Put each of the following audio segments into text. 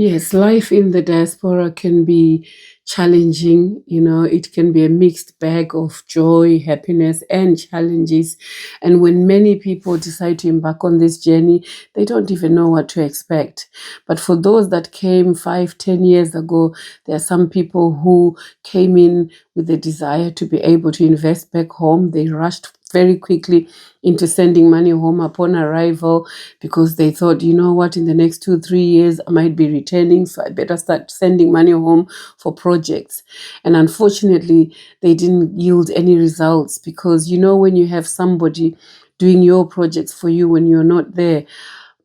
Yes, life in the diaspora can be challenging. It can be a mixed bag of joy, happiness, and challenges. And when many people decide to embark on this journey, they don't even know what to expect. But for those that came 5, 10 years ago, there are some people who came in with the desire to be able to invest back home. They rushed very quickly into sending money home upon arrival because they thought, you know what, in the next 2, 3 years, I might be returning, so I better start sending money home for projects. And unfortunately, they didn't yield any results because, when you have somebody doing your projects for you when you're not there,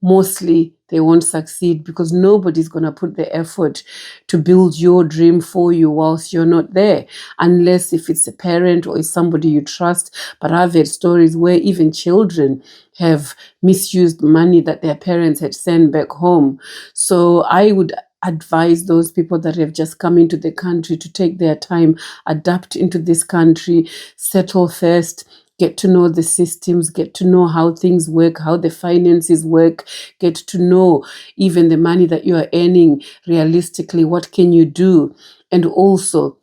mostly they won't succeed because nobody's going to put the effort to build your dream for you whilst you're not there, unless if it's a parent or it's somebody you trust. But I've heard stories where even children have misused money that their parents had sent back home. So I would advise those people that have just come into the country to take their time, adapt into this country, settle first, get to know the systems, get to know how things work, how the finances work, get to know even the money that you are earning realistically, what can you do, and also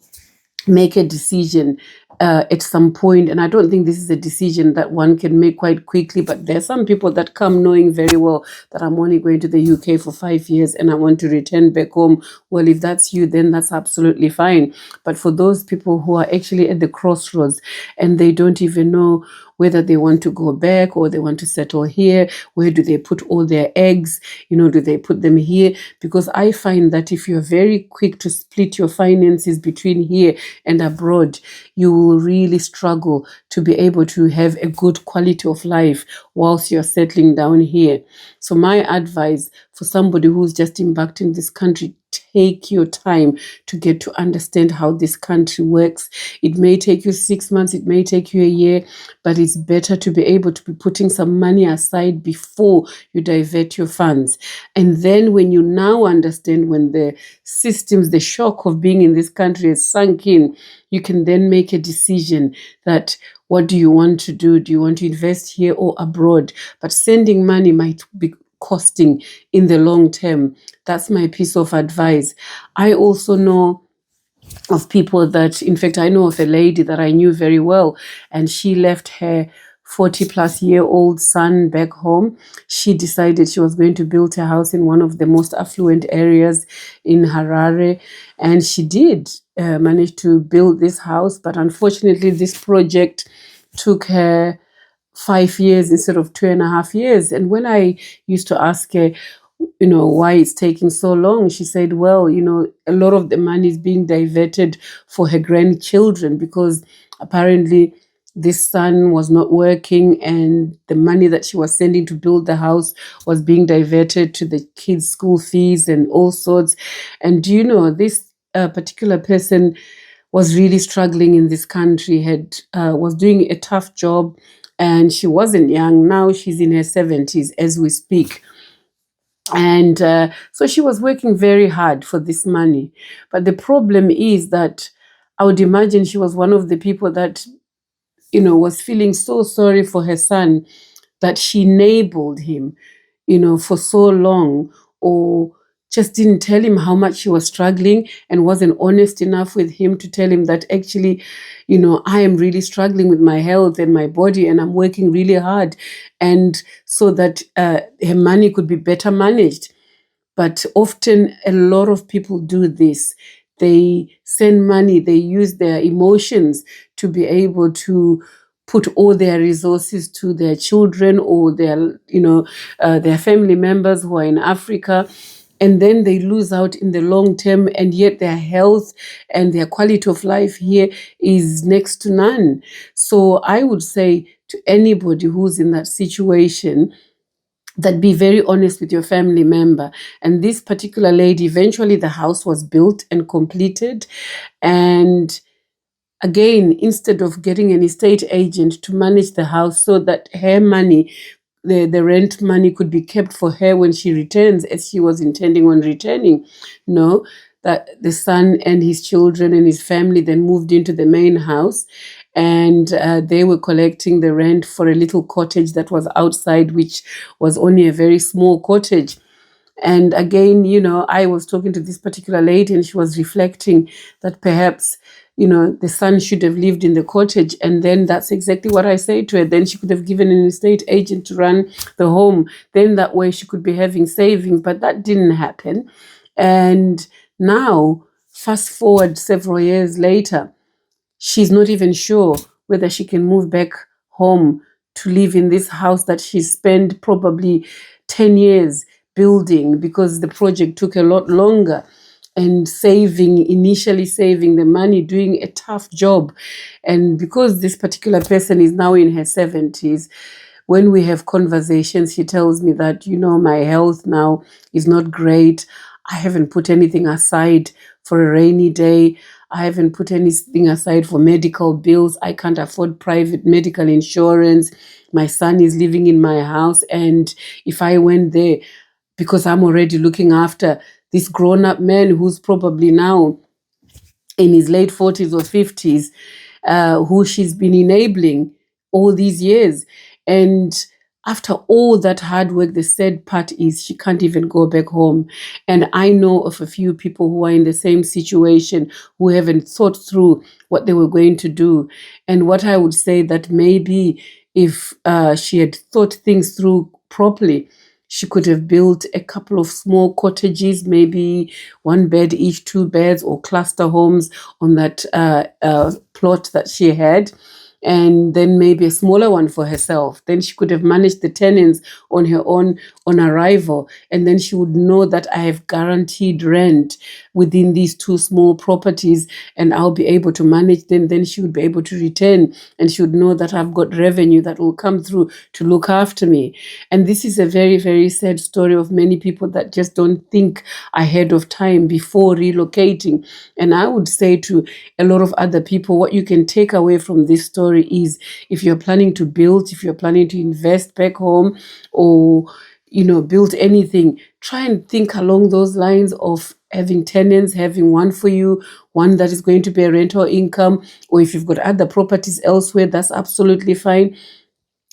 make a decision at some point. And I don't think this is a decision that one can make quite quickly, but there are some people that come knowing very well that I'm only going to the UK for 5 years and I want to return back home. Well, if that's you, then that's absolutely fine. But for those people who are actually at the crossroads and they don't even know whether they want to go back or they want to settle here, where do they put all their eggs? Do they put them here? Because I find that if you're very quick to split your finances between here and abroad, you will really struggle to be able to have a good quality of life whilst you're settling down here. So my advice for somebody who's just embarked in this country, take your time to get to understand how this country works. It may take you 6 months, it may take you a year, but it's better to be able to be putting some money aside before you divert your funds. And then when you now understand, when the systems, the shock of being in this country has sunk in, you can then make a decision that what do you want to do? Do you want to invest here or abroad? But sending money might be costing in the long term. That's my piece of advice. I also know of people that, in fact, I know of a lady that I knew very well, and she left her 40-plus-year-old son back home. She decided she was going to build a house in one of the most affluent areas in Harare, and she did manage to build this house. But unfortunately, this project took her 5 years instead of 2.5 years. And when I used to ask her, why it's taking so long, she said, well, a lot of the money is being diverted for her grandchildren because apparently this son was not working and the money that she was sending to build the house was being diverted to the kids' school fees and all sorts. And this particular person was really struggling in this country, was doing a tough job, and she wasn't young. Now she's in her 70s as we speak. And so she was working very hard for this money. But the problem is that I would imagine she was one of the people that, was feeling so sorry for her son that she enabled him, for so long, or just didn't tell him how much she was struggling and wasn't honest enough with him to tell him that actually, I am really struggling with my health and my body and I'm working really hard, and so that her money could be better managed. But often a lot of people do this. They send money, they use their emotions to be able to put all their resources to their children or their family members who are in Africa, and then they lose out in the long term, and yet their health and their quality of life here is next to none. So I would say to anybody who's in that situation, that be very honest with your family member. And this particular lady, eventually the house was built and completed. And again, instead of getting an estate agent to manage the house so that her money, the rent money, could be kept for her when she returns, as she was intending on returning, no, that the son and his children and his family then moved into the main house, and they were collecting the rent for a little cottage that was outside, which was only a very small cottage. And again, I was talking to this particular lady and she was reflecting that perhaps, the son should have lived in the cottage. And then that's exactly what I say to her. Then she could have given an estate agent to run the home. Then that way she could be having savings, but that didn't happen. And now, fast forward several years later, she's not even sure whether she can move back home to live in this house that she spent probably 10 years building, because the project took a lot longer, and initially saving the money, doing a tough job. And because this particular person is now in her 70s, when we have conversations, she tells me that, my health now is not great. I haven't put anything aside for a rainy day. I haven't put anything aside for medical bills. I can't afford private medical insurance. My son is living in my house. And if I went there, because I'm already looking after this grown-up man who's probably now in his late 40s or 50s, who she's been enabling all these years. And after all that hard work, the sad part is she can't even go back home. And I know of a few people who are in the same situation, who haven't thought through what they were going to do. And what I would say, that maybe if she had thought things through properly, she could have built a couple of small cottages, maybe 1 bed each, 2 beds, or cluster homes on that plot that she had, and then maybe a smaller one for herself. Then she could have managed the tenants on her own on arrival, and then she would know that I have guaranteed rent within these 2 small properties, and I'll be able to manage them. Then she would be able to return, and she would know that I've got revenue that will come through to look after me. And this is a very, very sad story of many people that just don't think ahead of time before relocating. And I would say to a lot of other people, what you can take away from this story is, if you're planning to build, if you're planning to invest back home, or build anything, try and think along those lines of having tenants, having one for you, one that is going to be a rental income, or if you've got other properties elsewhere, that's absolutely fine.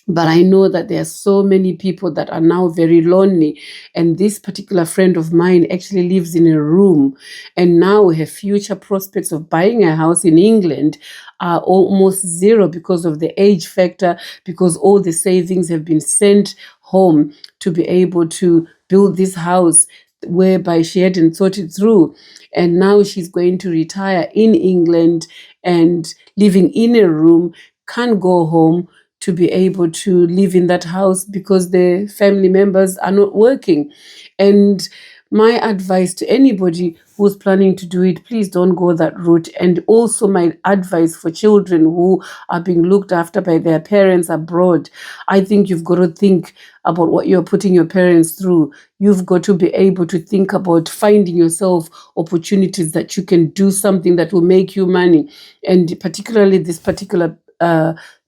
But I know that there are so many people that are now very lonely. And this particular friend of mine actually lives in a room. And now her future prospects of buying a house in England are almost zero because of the age factor, because all the savings have been sent home to be able to build this house, whereby she hadn't thought it through. And now she's going to retire in England and living in a room, can't go home to be able to live in that house because the family members are not working. And my advice to anybody who's planning to do it, please don't go that route. And also my advice for children who are being looked after by their parents abroad, I think you've got to think about what you're putting your parents through. You've got to be able to think about finding yourself opportunities that you can do something that will make you money. And particularly this particular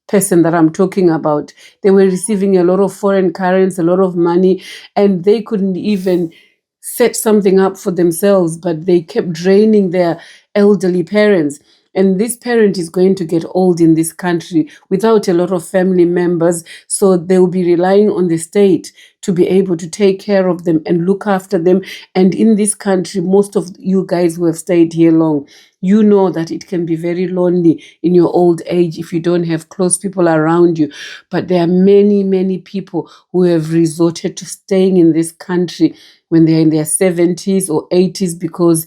person that I'm talking about, they were receiving a lot of foreign currency, a lot of money, and they couldn't even set something up for themselves, but they kept draining their elderly parents. And this parent is going to get old in this country without a lot of family members. So they will be relying on the state to be able to take care of them and look after them. And in this country, most of you guys who have stayed here long, you know that it can be very lonely in your old age if you don't have close people around you. But there are many, many people who have resorted to staying in this country when they're in their 70s or 80s because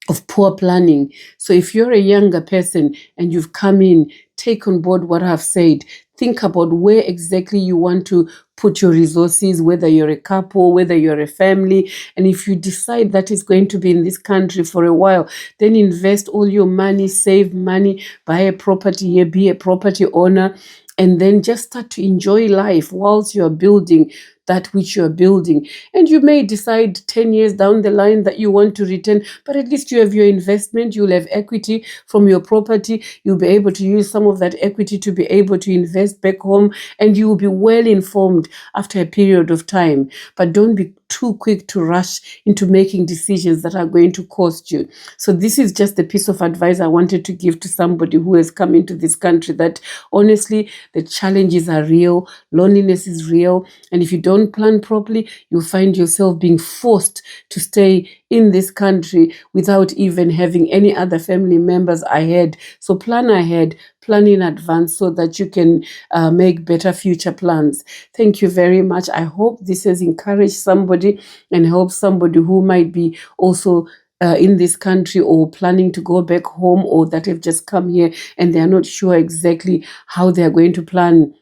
of poor planning. So if you're a younger person and you've come in, take on board what I've said. Think about where exactly you want to put your resources, whether you're a couple, whether you're a family. And if you decide that is going to be in this country for a while, then invest all your money, save money, buy a property here, be a property owner, and then just start to enjoy life whilst you're building that which you're building. And you may decide 10 years down the line that you want to return, but at least you have your investment, you'll have equity from your property, you'll be able to use some of that equity to be able to invest back home, and you will be well informed after a period of time. But don't be too quick to rush into making decisions that are going to cost you. So this is just a piece of advice I wanted to give to somebody who has come into this country, that honestly, the challenges are real, loneliness is real, and if you don't don't plan properly, you find yourself being forced to stay in this country without even having any other family members ahead. So plan ahead, plan in advance so that you can make better future plans. Thank you very much. I hope this has encouraged somebody and helped somebody who might be also in this country or planning to go back home, or that have just come here and they're not sure exactly how they're going to plan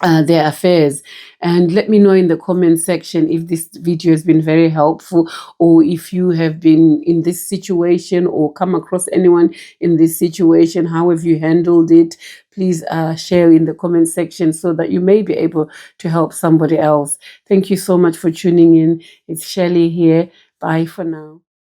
their affairs. And let me know in the comment section if this video has been very helpful, or if you have been in this situation or come across anyone in this situation. How have you handled it? Please share in the comment section so that you may be able to help somebody else. Thank you so much for tuning in. It's Shelley here. Bye for now.